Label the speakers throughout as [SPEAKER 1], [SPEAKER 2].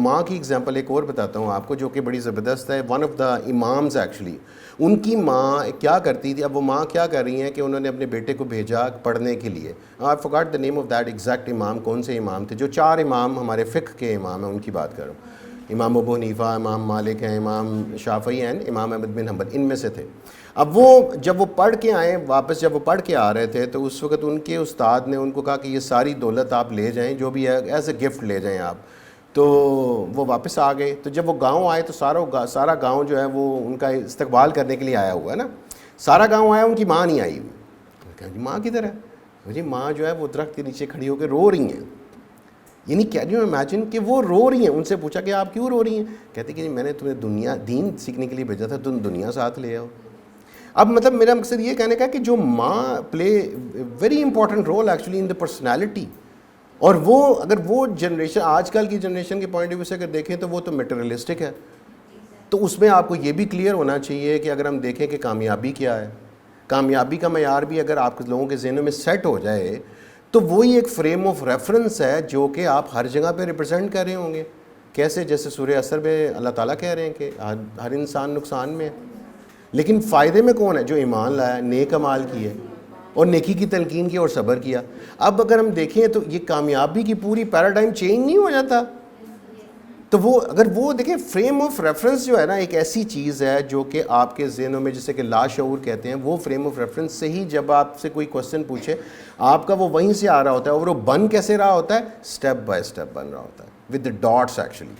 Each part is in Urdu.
[SPEAKER 1] ماں کی اگزامپل ایک اور بتاتا ہوں آپ کو جو کہ بڑی زبردست ہے. One of the imams actually, ان کی ماں کیا کرتی تھی, اب وہ ماں کیا کر رہی ہیں کہ انہوں نے اپنے بیٹے کو بھیجا پڑھنے کے لیے. آئی فارگاٹ دا نیم آف دیٹ ایگزیکٹ امام, کون سے امام تھے, جو 4 امام ہمارے فقہ کے امام ہیں ان کی بات کر رہا ہوں. امام ابو حنیفہ, امام مالک ہیں, امام شافعی ہیں, امام احمد بن حنبل, ان میں سے تھے. اب وہ جب وہ پڑھ کے آئے واپس, جب وہ پڑھ کے آ رہے تھے تو اس وقت ان کے استاد نے ان کو کہا کہ یہ ساری دولت آپ لے جائیں, جو بھی ہے ایز اے گفٹ لے جائیں آپ. تو وہ واپس آ گئے. تو جب وہ گاؤں آئے تو سارا گاؤں جو ہے وہ ان کا استقبال کرنے کے لیے آیا ہوا ہے نا. سارا گاؤں آیا, ان کی ماں نہیں آئی ہوئی. کہا جی ماں کدھر ہے؟ جی ماں جو ہے وہ درخت کے نیچے کھڑی ہو کے رو رہی ہیں. یعنی کین یو امیجن کہ وہ رو رہی ہیں. ان سے پوچھا کہ آپ کیوں رو رہی ہیں؟ کہتے کہ میں نے تمہیں دین سیکھنے کے لیے بھیجا تھا, تم دنیا ساتھ لے آؤ. اب مطلب میرا مقصد یہ کہنے کا کہ جو ماں play very important role actually in the personality. اور وہ اگر وہ جنریشن آج کل کی جنریشن کے پوائنٹ آف ویو سے اگر دیکھیں تو وہ تو میٹریلسٹک ہے. تو اس میں آپ کو یہ بھی کلیئر ہونا چاہیے کہ اگر ہم دیکھیں کہ کامیابی کیا ہے, کامیابی کا معیار بھی اگر آپ لوگوں کے ذہنوں میں سیٹ ہو جائے تو وہی ایک فریم آف ریفرنس ہے جو کہ آپ ہر جگہ پہ ریپرزینٹ کر رہے ہوں گے. کیسے؟ جیسے سورہ عصر میں اللہ تعالیٰ کہہ رہے ہیں کہ ہر انسان نقصان میں ہے, لیکن فائدے میں کون ہے؟ جو ایمان لایا, نیک اعمال کیے اور نیکی کی تلقین کی اور صبر کیا. اب اگر ہم دیکھیں تو یہ کامیابی کی پوری پیراڈائم چینج نہیں ہو جاتا. تو وہ اگر وہ دیکھیں فریم آف ریفرنس جو ہے نا, ایک ایسی چیز ہے جو کہ آپ کے ذہنوں میں جسے کہ لاشعور کہتے ہیں, وہ فریم آف ریفرنس سے ہی جب آپ سے کوئی کوسچن پوچھے آپ کا وہ وہیں سے آ رہا ہوتا ہے. اور وہ بن کیسے رہا ہوتا ہے؟ اسٹیپ بائی اسٹیپ بن رہا ہوتا ہے ود دا ڈاٹس ایکچولی.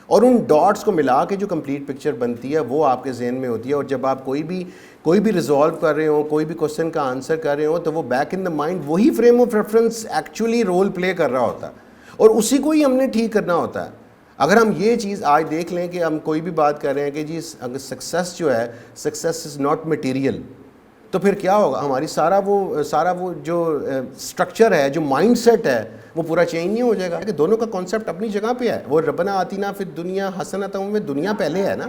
[SPEAKER 1] اور ان ڈاٹس کو ملا کے جو کمپلیٹ پکچر بنتی ہے وہ آپ کے ذہن میں ہوتی ہے. اور جب آپ کوئی بھی ریزالو کر رہے ہوں, کوئی بھی کوسچن کا آنسر کر رہے ہوں, تو وہ بیک ان دا مائنڈ وہی frame of reference actually role play کر رہا ہوتا ہے, اور اسی کو ہی ہم نے ٹھیک کرنا ہوتا ہے. اگر ہم یہ چیز آج دیکھ لیں کہ ہم کوئی بھی بات کر رہے ہیں کہ جی اگر سکسیس جو ہے, سکسیس از ناٹ مٹیریل, تو پھر کیا ہوگا؟ ہماری سارا وہ جو سٹرکچر ہے, جو مائنڈ سیٹ ہے, وہ پورا چینج نہیں ہو جائے گا. کہ دونوں کا کانسیپٹ اپنی جگہ پہ ہے. وہ ربنا آتینا فی الدنیا حسنۃ میں دنیا پہلے ہے نا,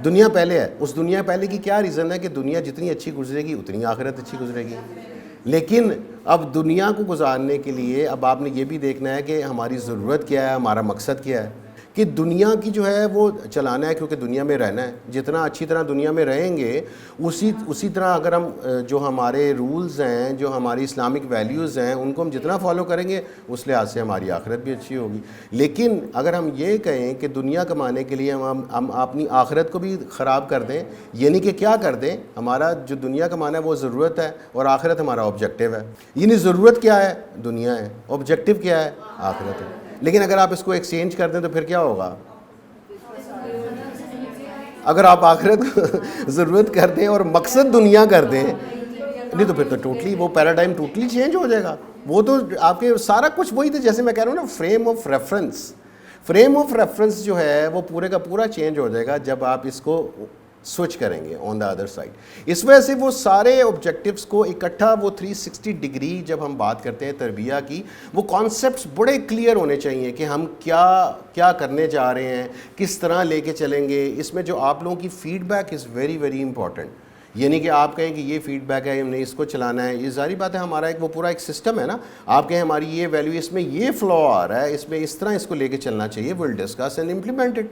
[SPEAKER 1] دنیا پہلے ہے. اس دنیا پہلے کی کیا ریزن ہے کہ دنیا جتنی اچھی گزرے گی اتنی آخرت اچھی گزرے گی. لیکن اب دنیا کو گزارنے کے لیے اب آپ نے یہ بھی دیکھنا ہے کہ ہماری ضرورت کیا ہے, ہمارا مقصد کیا ہے. کہ دنیا کی جو ہے وہ چلانا ہے, کیونکہ دنیا میں رہنا ہے. جتنا اچھی طرح دنیا میں رہیں گے اسی طرح اگر ہم جو ہمارے رولز ہیں, جو ہماری اسلامک ویلیوز ہیں, ان کو ہم جتنا فالو کریں گے اس لحاظ سے ہماری آخرت بھی اچھی ہوگی. لیکن اگر ہم یہ کہیں کہ دنیا کمانے کے لیے ہم اپنی آخرت کو بھی خراب کر دیں, یعنی کہ کیا کر دیں, ہمارا جو دنیا کمانا ہے وہ ضرورت ہے اور آخرت ہمارا آبجیکٹیو ہے. یعنی ضرورت کیا ہے؟ دنیا ہے. آبجیکٹیو کیا ہے؟ آخرت ہے. لیکن اگر آپ اس کو ایکسچینج کر دیں تو پھر کیا ہوگا؟ اگر آپ آخرت کو ضرورت کر دیں اور مقصد دنیا کر دیں, نہیں تو پھر تو ٹوٹلی وہ پیراڈائم ٹوٹلی چینج ہو جائے گا. وہ تو آپ کے سارا کچھ وہی تھا, جیسے میں کہہ رہا ہوں نا, فریم آف ریفرنس جو ہے وہ پورے کا پورا چینج ہو جائے گا جب آپ اس کو سوئچ کریں گے آن دا ادر سائڈ. اس وجہ سے وہ سارے آبجیکٹیوز کو اکٹھا وہ 360 ڈگری جب ہم بات کرتے ہیں تربیہ کی, وہ کانسیپٹس بڑے کلیئر ہونے چاہیے کہ ہم کیا کرنے جا رہے ہیں, کس طرح لے کے چلیں گے. اس میں جو آپ لوگوں کی feedback is very very important. یعنی کہ آپ کہیں کہ یہ فیڈ بیک ہے, ہم نے اس کو چلانا ہے, یہ ظاہری بات ہے ہمارا ایک وہ پورا ایک سسٹم ہے نا. آپ کہیں ہماری یہ ویلیو, اس میں یہ فلو آ رہا ہے, اس میں اس طرح اس کو لے کے چلنا چاہیے, will discuss and implement it.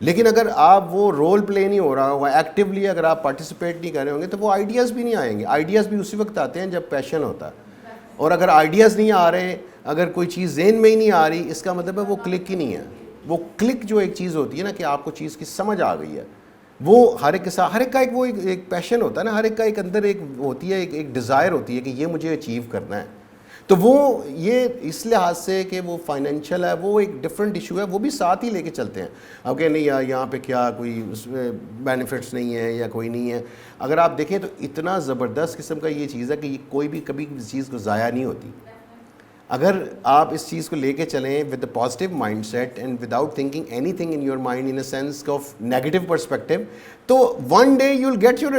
[SPEAKER 1] لیکن اگر آپ وہ رول پلے نہیں ہو رہا ہوگا, ایکٹیولی اگر آپ پارٹیسپیٹ نہیں کر رہے ہوں گے, تو وہ آئیڈیاز بھی نہیں آئیں گے. آئیڈیاز بھی اسی وقت آتے ہیں جب پیشن ہوتا ہے. اور اگر آئیڈیاز نہیں آ رہے, اگر کوئی چیز ذہن میں ہی نہیں آ رہی, اس کا مطلب ہے وہ کلک ہی نہیں ہے. وہ کلک جو ایک چیز ہوتی ہے نا, کہ آپ کو چیز کی سمجھ آ گئی ہے, وہ ہر ایک کے ساتھ, ہر ایک کا ایک وہ ایک پیشن ہوتا ہے نا, ہر ایک کا ایک اندر ایک ہوتی ہے, ایک ڈیزائر ہوتی ہے کہ یہ مجھے اچیو کرنا ہے. تو وہ یہ اس لحاظ سے کہ وہ فائنینشیل ہے, وہ ایک ڈفرینٹ ایشو ہے, وہ بھی ساتھ ہی لے کے چلتے ہیں. اب کہ نہیں یار یہاں پہ کیا کوئی اس میں بینیفٹس نہیں ہے یا کوئی نہیں ہے. اگر آپ دیکھیں تو اتنا زبردست قسم کا یہ چیز ہے کہ یہ کوئی بھی کبھی کسی چیز کو ضائع نہیں ہوتی. اگر آپ اس چیز کو لے کے چلیں with a positive mind set and without thinking any thing in your mind in a sense of negative perspective, تو one day you will get your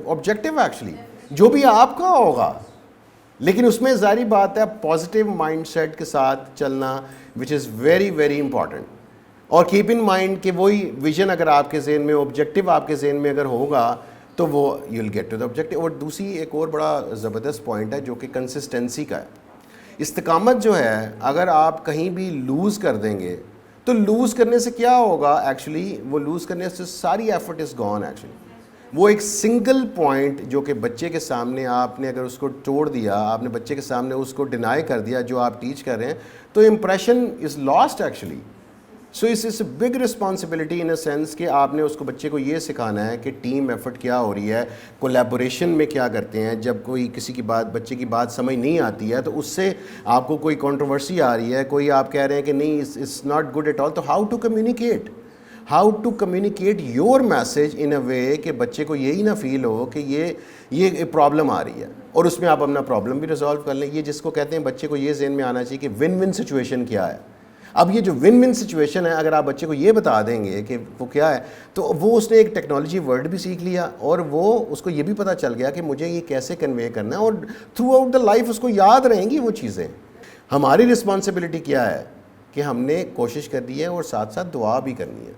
[SPEAKER 1] objective actually, جو بھی آپ کا ہوگا. لیکن اس میں ظاہری بات ہے پازیٹیو مائنڈ سیٹ کے ساتھ چلنا, وچ از ویری ویری امپورٹنٹ. اور کیپ ان مائنڈ کہ وہی ویژن اگر آپ کے ذہن میں, آبجیکٹیو آپ کے ذہن میں اگر ہوگا, تو وہ you will get to the objective. اور دوسری ایک اور بڑا زبردست پوائنٹ ہے جو کہ کنسسٹنسی کا ہے. استقامت جو ہے, اگر آپ کہیں بھی لوز کر دیں گے تو لوز کرنے سے کیا ہوگا ایکچولی, وہ لوز کرنے سے ساری ایفرٹ از گون ایکچولی. وہ ایک سنگل پوائنٹ جو کہ بچے کے سامنے آپ نے اگر اس کو توڑ دیا, آپ نے بچے کے سامنے اس کو ڈینائی کر دیا جو آپ ٹیچ کر رہے ہیں, تو impression is lost actually. So it's a big responsibility in a sense کہ آپ نے اس کو بچے کو یہ سکھانا ہے کہ ٹیم ایفرٹ کیا ہو رہی ہے, کولیبوریشن میں کیا کرتے ہیں. جب کوئی کسی کی بات, بچے کی بات سمجھ نہیں آتی ہے تو اس سے آپ کو کوئی کنٹروورسی آ رہی ہے, کوئی آپ کہہ رہے ہیں کہ نہیں it's not good at all, تو how to communicate, how to communicate your message in a way کہ بچے کو یہی نہ فیل ہو کہ یہ پرابلم آ رہی ہے, اور اس میں آپ اپنا پرابلم بھی ریزالو کر لیں. یہ جس کو کہتے ہیں بچے کو یہ ذہن میں آنا چاہیے کہ ون ون سچویشن کیا ہے. اب یہ جو ون ون سچویشن ہے, اگر آپ بچے کو یہ بتا دیں گے کہ وہ کیا ہے, تو وہ اس نے ایک ٹیکنالوجی ورڈ بھی سیکھ لیا, اور وہ اس کو یہ بھی پتہ چل گیا کہ مجھے یہ کیسے کنوے کرنا ہے, اور تھرو آؤٹ دا لائف اس کو یاد رہیں گی وہ چیزیں. ہماری رسپانسبلٹی کیا ہے کہ ہم نے کوشش کرنی ہے اور ساتھ ساتھ دعا بھی کرنی ہے,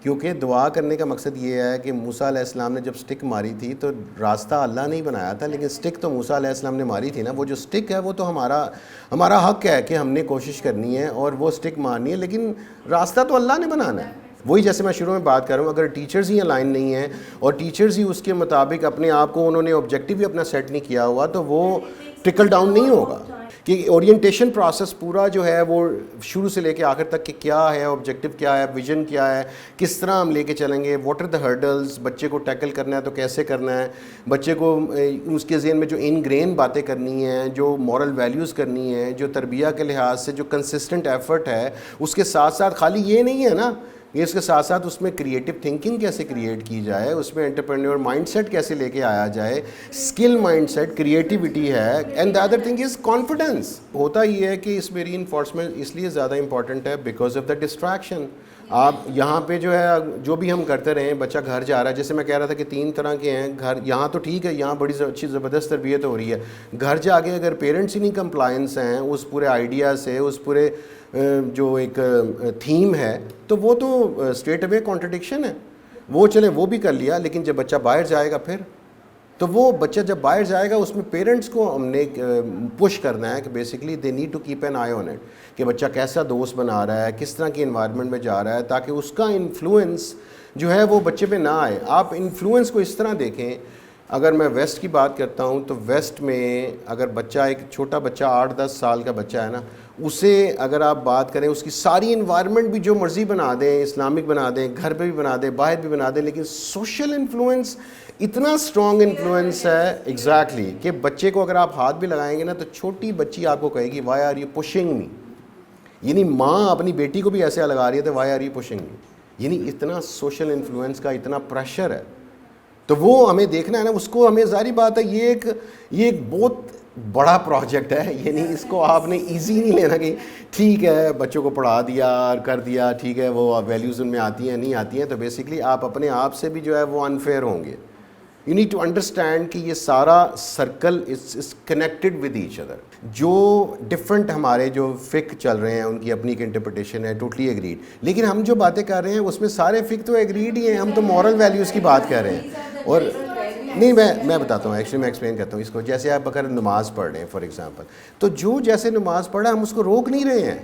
[SPEAKER 1] کیونکہ دعا کرنے کا مقصد یہ ہے کہ موسیٰ علیہ السلام نے جب سٹک ماری تھی تو راستہ اللہ نہیں بنایا تھا, لیکن سٹک تو موسیٰ علیہ السلام نے ماری تھی نا. وہ جو سٹک ہے وہ تو ہمارا حق ہے کہ ہم نے کوشش کرنی ہے اور وہ سٹک مارنی ہے, لیکن راستہ تو اللہ نے بنانا ہے. وہی جیسے میں شروع میں بات کر رہا ہوں, اگر ٹیچرز ہی الائن نہیں ہیں اور ٹیچرز ہی اس کے مطابق اپنے آپ کو انہوں نے آبجیکٹیو بھی اپنا سیٹ نہیں کیا ہوا, تو وہ ٹرکل ڈاؤن نہیں ہوگا. کہ اورینٹیشن پروسیس پورا جو ہے وہ شروع سے لے کے آخر تک کہ کیا ہے آبجیکٹیو, کیا ہے ویژن, کیا ہے, کس طرح ہم لے کے چلیں گے, واٹ آر دا ہرڈلز, بچے کو ٹیکل کرنا ہے تو کیسے کرنا ہے, بچے کو اس کے ذہن میں جو انگرین باتیں کرنی ہیں, جو مورل ویلیوز کرنی ہیں, جو تربیہ کے لحاظ سے جو کنسسٹنٹ ایفرٹ ہے, اس کے ساتھ ساتھ خالی یہ نہیں ہے نا, یہ اس کے ساتھ ساتھ اس میں کریٹو تھنکنگ کیسے کریٹ کی جائے, اس میں انٹرپرینور مائنڈ سیٹ کیسے لے کے آیا جائے, اسکل مائنڈ سیٹ, کریٹیوٹی ہے, and the other thing is confidence. ہوتا یہ ہے کہ اس میں ری انفورسمنٹ اس لیے زیادہ امپورٹنٹ ہے بیکاز آف دا ڈسٹریکشن. آپ یہاں پہ جو ہے جو بھی ہم کرتے رہے ہیں, بچہ گھر جا رہا ہے, جیسے میں کہہ رہا تھا کہ 3 طرح کے ہیں گھر, یہاں تو ٹھیک ہے, یہاں بڑی اچھی زبردست تربیت ہو رہی ہے, گھر جا کے اگر پیرنٹس ہی نہیں کمپلائنس ہیں اس پورے آئیڈیا سے, اس پورے جو ایک تھیم ہے, تو وہ تو اسٹریٹ اوے کانٹرڈکشن ہے. وہ چلیں وہ بھی کر لیا, لیکن جب بچہ باہر جائے گا پھر, تو وہ بچہ جب باہر جائے گا اس میں پیرنٹس کو ہم نے پش کرنا ہے کہ basically they need to keep an eye on it, کہ بچہ کیسا دوست بنا رہا ہے, کس طرح کی انوائرمنٹ میں جا رہا ہے, تاکہ اس کا انفلوئنس جو ہے وہ بچے پہ نہ آئے. آپ انفلوئنس کو اس طرح دیکھیں, اگر میں ویسٹ کی بات کرتا ہوں تو ویسٹ میں اگر بچہ, ایک چھوٹا بچہ 8-10 سال کا بچہ ہے نا, اسے اگر آپ بات کریں اس کی ساری انوائرمنٹ بھی جو مرضی بنا دیں, اسلامک بنا دیں, گھر پہ بھی بنا دیں, باہر بھی بنا دیں, لیکن سوشل انفلوئنس اتنا اسٹرانگ انفلوئنس ہے ایگزیکٹلی کہ بچے کو اگر آپ ہاتھ بھی لگائیں گے نا تو چھوٹی بچی آپ کو کہے گی وائی آر یو پشنگ می, یعنی ماں اپنی بیٹی کو بھی ایسے لگا رہی ہے تو وائی آر یو پشنگ می, یعنی اتنا سوشل انفلوئنس کا اتنا پریشر ہے. تو وہ ہمیں دیکھنا ہے نا, اس کو ہمیں ظاہری بات ہے یہ ایک بہت بڑا پروجیکٹ ہے, یعنی اس کو آپ نے ایزی نہیں لینا کہ ٹھیک ہے بچوں کو پڑھا دیا اور کر دیا, ٹھیک ہے وہ ویلیوز ان میں آتی ہیں نہیں آتی ہیں, تو بیسکلی آپ اپنے آپ سے بھی جو ہے وہ انفیئر ہوں گے. یو نیڈ ٹو انڈرسٹینڈ کہ یہ سارا circle is connected with each other. جو ڈفرینٹ ہمارے جو فک چل رہے ہیں ان کی اپنی ایک انٹرپریٹیشن ہے, ٹوٹلی ایگریڈ, لیکن ہم جو باتیں کر رہے ہیں اس میں سارے فک تو ایگریڈ ہی ہیں, ہم تو مورل ویلیوز کی بات کر رہے ہیں. اور نہیں میں بتاتا ہوں, ایکچولی میں ایکسپلین کرتا ہوں اس کو. جیسے آپ اگر نماز پڑھ رہے ہیں فار ایگزامپل, تو جو جیسے نماز پڑھا ہم اس کو روک نہیں رہے ہیں,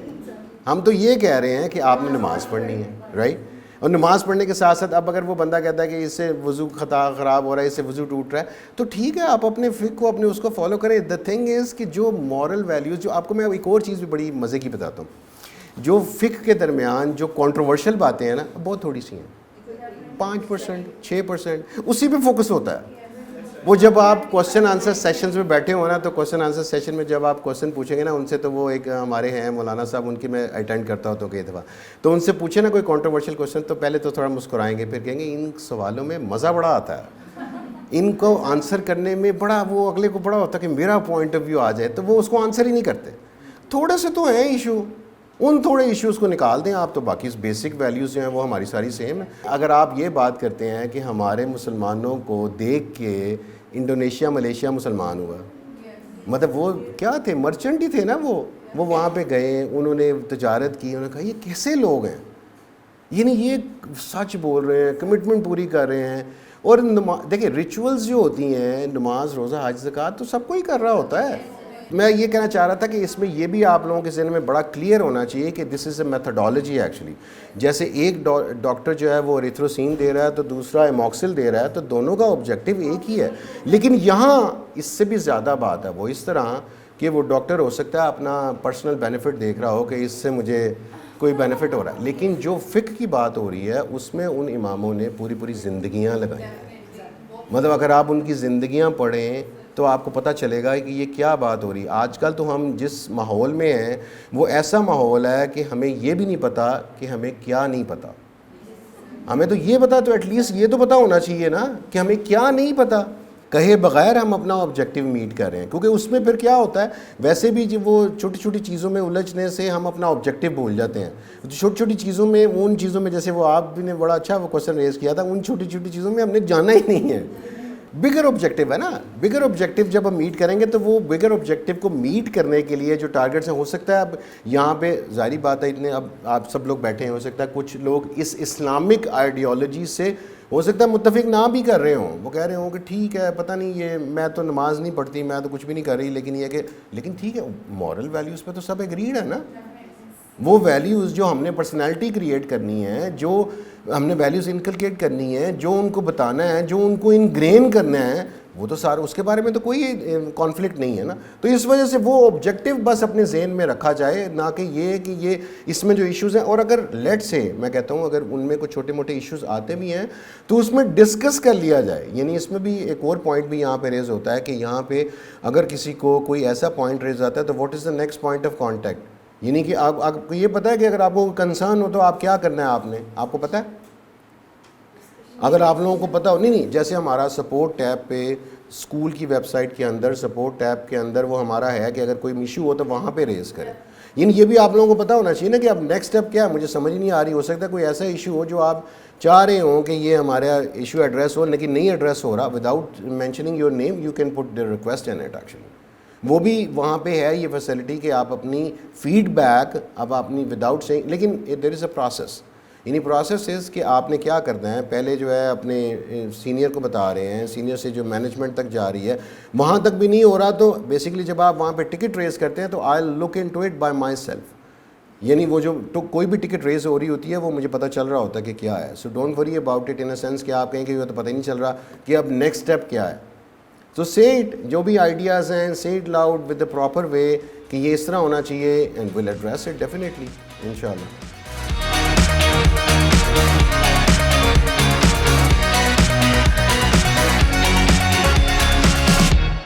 [SPEAKER 1] ہم تو یہ کہہ رہے ہیں کہ آپ نے نماز پڑھنی ہے, رائٹ. اور نماز پڑھنے کے ساتھ ساتھ اب اگر وہ بندہ کہتا ہے کہ اس سے وضو خراب ہو رہا ہے, اس سے وضو ٹوٹ رہا ہے, تو ٹھیک ہے آپ اپنے فقہ کو اپنے اس کو فالو کریں. دا تھنگ از کہ جو مورل ویلیوز, جو آپ کو میں ایک اور چیز بھی بڑی مزے کی بتاتا ہوں, جو فقہ کے درمیان جو کنٹروورشل باتیں ہیں نا بہت تھوڑی سی ہیں, 5%, 6%, اسی پہ فوکس ہوتا ہے. وہ جب آپ کوشچن آنسر سیشنز میں بیٹھے ہو نا, تو کوشچن آنسر سیشن میں جب آپ کوشچن پوچھیں گے نا ان سے, تو وہ ایک ہمارے ہیں مولانا صاحب, ان کی میں اٹینڈ کرتا ہوتا ہوں کئی دفعہ, تو ان سے پوچھیں نا کوئی کنٹروورشل کوشچن, تو پہلے تو تھوڑا مسکرائیں گے, پھر کہیں گے ان سوالوں میں مزہ بڑا آتا ہے, ان کو آنسر کرنے میں بڑا, وہ اگلے کو بڑا ہوتا ہے کہ میرا پوائنٹ آف ویو آ جائے, تو وہ اس کو آنسر ہی نہیں کرتے. تھوڑے سے تو ہیں ایشو, ان تھوڑے ایشوز کو نکال دیں آپ, تو باقی بیسک ویلیوز جو ہیں وہ ہماری ساری سیم ہیں. اگر آپ یہ بات کرتے ہیں کہ ہمارے مسلمانوں کو دیکھ کے انڈونیشیا ملیشیا مسلمان ہوا, مطلب وہ کیا تھے, مرچنٹ ہی تھے نا, وہ وہاں پہ گئے, انہوں نے تجارت کی, انہوں نے کہا یہ کیسے لوگ ہیں, یعنی یہ سچ بول رہے ہیں, کمٹمنٹ پوری کر رہے ہیں. اور دیکھیں ریچولز جو ہوتی ہیں, نماز روزہ حج زکوٰۃ, تو سب کو ہی کر رہا ہوتا ہے, میں یہ کہنا چاہ رہا تھا کہ اس میں یہ بھی آپ لوگوں کے ذہن میں بڑا کلیئر ہونا چاہیے کہ دس از اے میتھڈالوجی ایکچولی. جیسے ایک ڈاکٹر جو ہے وہ ایریتھروسین دے رہا ہے تو دوسرا ایموکسل دے رہا ہے, تو دونوں کا آبجیکٹیو ایک ہی ہے. لیکن یہاں اس سے بھی زیادہ بات ہے, وہ اس طرح کہ وہ ڈاکٹر ہو سکتا ہے اپنا پرسنل بینیفٹ دیکھ رہا ہو کہ اس سے مجھے کوئی بینیفٹ ہو رہا ہے, لیکن جو فقہ کی بات ہو رہی ہے اس میں ان اماموں نے پوری زندگیاں لگائی ہیں. مطلب اگر آپ ان کی زندگیاں پڑھیں تو آپ کو پتہ چلے گا کہ یہ کیا بات ہو رہی ہے. آج کل تو ہم جس ماحول میں ہیں وہ ایسا ماحول ہے کہ ہمیں یہ بھی نہیں پتہ کہ ہمیں کیا نہیں پتہ. ہمیں تو یہ پتہ, تو ایٹ لیسٹ یہ تو پتہ ہونا چاہیے نا کہ ہمیں کیا نہیں پتہ, کہے بغیر ہم اپنا آبجیکٹیو میٹ کر رہے ہیں. کیونکہ اس میں پھر کیا ہوتا ہے, ویسے بھی جب وہ چھوٹی چھوٹی چیزوں میں الجھنے سے ہم اپنا آبجیکٹیو بھول جاتے ہیں. چھوٹی چھوٹی چیزوں میں, ان چیزوں میں, جیسے وہ آپ نے بڑا اچھا وہ کوشچن ریز کیا تھا, ان چھوٹی چھوٹی چیزوں میں ہم نے جانا ہی نہیں ہے. بگر آبجیکٹیو ہے نا, بگر آبجیکٹیو جب ہم میٹ کریں گے تو وہ بگر آبجیکٹیو کو میٹ کرنے کے لیے جو ٹارگیٹس ہیں, ہو سکتا ہے اب یہاں پہ ظاہری بات ہے اتنے اب آپ سب لوگ بیٹھے ہیں, ہو سکتا ہے کچھ لوگ اس اسلامک آئیڈیالوجی سے ہو سکتا ہے متفق نہ بھی کر رہے ہوں, وہ کہہ رہے ہوں کہ ٹھیک ہے پتہ نہیں یہ میں تو نماز نہیں پڑھتی, میں تو کچھ بھی نہیں کر رہی, لیکن یہ کہ لیکن ٹھیک ہے مورل ویلیوز پہ تو سب ایگریڈ ہے نا. وہ ویلیوز جو ہم نے پرسنالٹی کریٹ کرنی ہے, جو ہم نے ویلیوز انکلکیٹ کرنی ہے, جو ان کو بتانا ہے, جو ان کو انگرین کرنا ہے, وہ تو سارا اس کے بارے میں تو کوئی کانفلکٹ نہیں ہے نا. تو اس وجہ سے وہ آبجیکٹیو بس اپنے ذہن میں رکھا جائے, نہ کہ یہ اس میں جو ایشوز ہیں, اور اگر لیٹ سے میں کہتا ہوں اگر ان میں کچھ چھوٹے موٹے ایشوز آتے بھی ہیں تو اس میں ڈسکس کر لیا جائے. یعنی اس میں بھی ایک اور پوائنٹ بھی یہاں پہ ریز ہوتا ہے کہ یہاں پہ اگر کسی کو کوئی ایسا پوائنٹ ریز آتا ہے تو what is the next point of contact. یعنی کہ آپ کو یہ پتہ ہے کہ اگر آپ کو کنسرن ہو تو آپ کیا کرنا ہے, آپ کو پتہ ہے. اگر آپ لوگوں کو پتہ ہو, نہیں جیسے ہمارا سپورٹ ٹیب پہ اسکول کی ویب سائٹ کے اندر سپورٹ ٹیب کے اندر وہ ہمارا ہے کہ اگر کوئی ایشو ہو تو وہاں پہ ریز کریں. یعنی یہ بھی آپ لوگوں کو پتہ ہونا چاہیے نا کہ اب نیکسٹ اسٹیپ کیا ہے. مجھے سمجھ نہیں آ رہی, ہو سکتا ہے کوئی ایسا ایشو ہو جو آپ چاہ رہے ہوں کہ یہ ہمارا ایشو ایڈریس ہو, لیکن نہیں ایڈریس ہو رہا. Without mentioning your name you can put the request in it. Actually وہ بھی وہاں پہ ہے یہ فیسلٹی کہ آپ اپنی فیڈ بیک اب اپنی وداؤٹ سینگ, لیکن دیر از اے پروسیس. یعنی پروسیس از کہ آپ نے کیا کرنا ہے, پہلے جو ہے اپنے سینئر کو بتا رہے ہیں, سینئر سے جو مینجمنٹ تک جا رہی ہے, وہاں تک بھی نہیں ہو رہا تو بیسیکلی جب آپ وہاں پہ ٹکٹ ریز کرتے ہیں تو I look into it by myself. یعنی وہ جو کوئی بھی ٹکٹ ریز ہو رہی ہوتی ہے وہ مجھے پتہ چل رہا ہوتا ہے کہ کیا ہے. So don't worry about it in a sense کہ آپ کہیں کہ وہ تو پتہ ہی نہیں چل رہا کہ اب نیکسٹ اسٹیپ کیا ہے. تو say it, جو بھی آئیڈیاز ہیں say it loud with the proper way کہ یہ اس طرح ہونا چاہیے, and we'll address it definitely, inshallah.